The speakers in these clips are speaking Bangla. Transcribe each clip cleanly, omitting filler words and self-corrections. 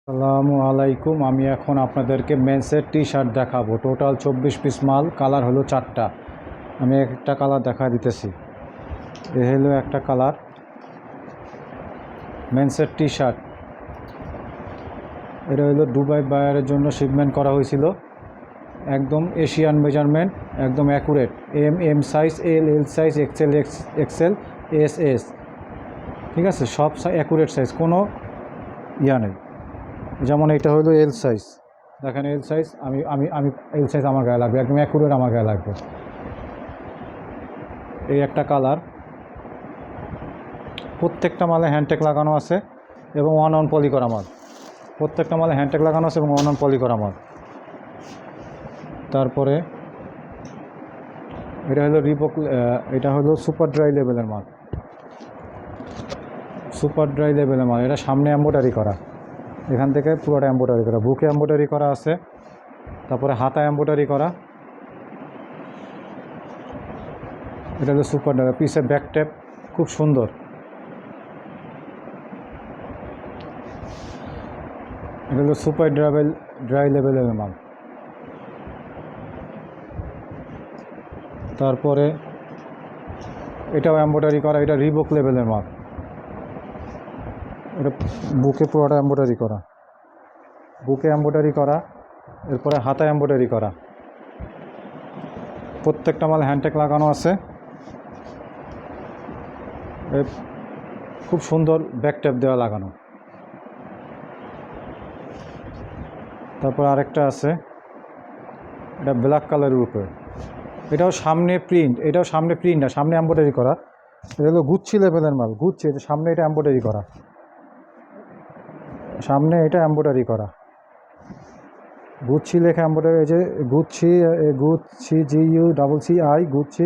আসসালামু আলাইকুম। আমি এখন আপনাদেরকে মেন্সের টি শার্ট দেখাবো। টোটাল 24 পিস মাল, কালার হলো 4টা। আমি একটা কালার দেখা দিতেছি। এ হলো একটা কালার মেন্সের টি শার্ট। এটা হলো দুবাই বায়ারের জন্য শিপমেন্ট করা হয়েছিল। একদম এশিয়ান মেজারমেন্ট, একদম accurate. M size, L size, XL, S. ঠিক আছে, সব অ্যাকুরেট সাইজ, কোনো ইয়া নেই। যেমন এটা হলো এল সাইজ, দেখেন এল সাইজ, আমি আমি আমি এল সাইজ আমার গায়ে লাগবে, একদম অ্যাকুরেট আমার গায়ে লাগবে। এই একটা কালার, প্রত্যেকটা মালে হ্যান্ডটেক লাগানো আছে এবং ওয়ান অন পলি করা মাল। প্রত্যেকটা মালে হ্যান্ডটেক লাগানো আছে এবং ওয়ান অন পলি করা মাল। তারপরে এটা হলো রিবক, এটা হলো সুপার ড্রাই লেভেলের মাল। সুপার ড্রাই লেভেলের মাল, এটা সামনে এম্ব্রয়ডারি করা, এখান থেকে পুরোটা এম্ব্রয়ডারি করা, বুকে এম্ব্রয়ডারি করা আছে, তারপরে হাতা এম্ব্রয়ডারি করা। এটা হলো সুপার ড্রাই, পিসের ব্যাক ট্যাপ খুব সুন্দর। এটা হলো সুপার ড্রাই লেভেলের মাল। তারপরে এটাও এম্ব্রয়ডারি করা, এটা রিবক লেভেলের মাল। এটা বুকে পুরোটা এম্ব্রয়ডারি করা, বুকে এম্ব্রয়ডারি করা, এরপরে হাতা এম্ব্রয়ডারি করা। প্রত্যেকটা মাল হ্যান্ডটেক লাগানো আছে, খুব সুন্দর ব্যাক ট্যাপ দেওয়া লাগানো। তারপর আরেকটা আছে, এটা ব্ল্যাক কালারের উপরে, এটাও সামনে প্রিন্ট, না, সামনে এম্ব্রয়ডারি করা। এটা হলো গুচ্ছি লেভেলের মাল, গুচ্ছি, এটা সামনে, এটা এম্ব্রয়ডারি করা, সামনে এটা এম্ব্রয়ডারি করা, গুচ্ছি লেখা এম্ব্রয়ডারি। এই যে গুচ্ছি, GUCCI গুচ্ছি।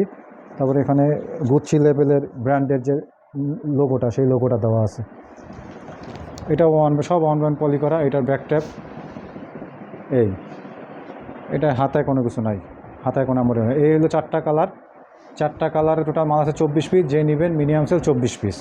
তারপরে এখানে গুচ্ছি লেভেলের ব্র্যান্ডের যে লোগোটা, সেই লোগোটা দেওয়া আছে। এটা সব ওয়ান পলি করা। এটার ব্যাক ট্যাপ এই, এটা হাতায় কোনো কিছু নাই, হাতায় কোনো এম্ব্রয়ডারি নাই। এই হলো 4টা কালার, 4টা কালারে টোটাল মাল আছে 24 পিস। যে নেবেন মিনিমাম সেল 24 পিস।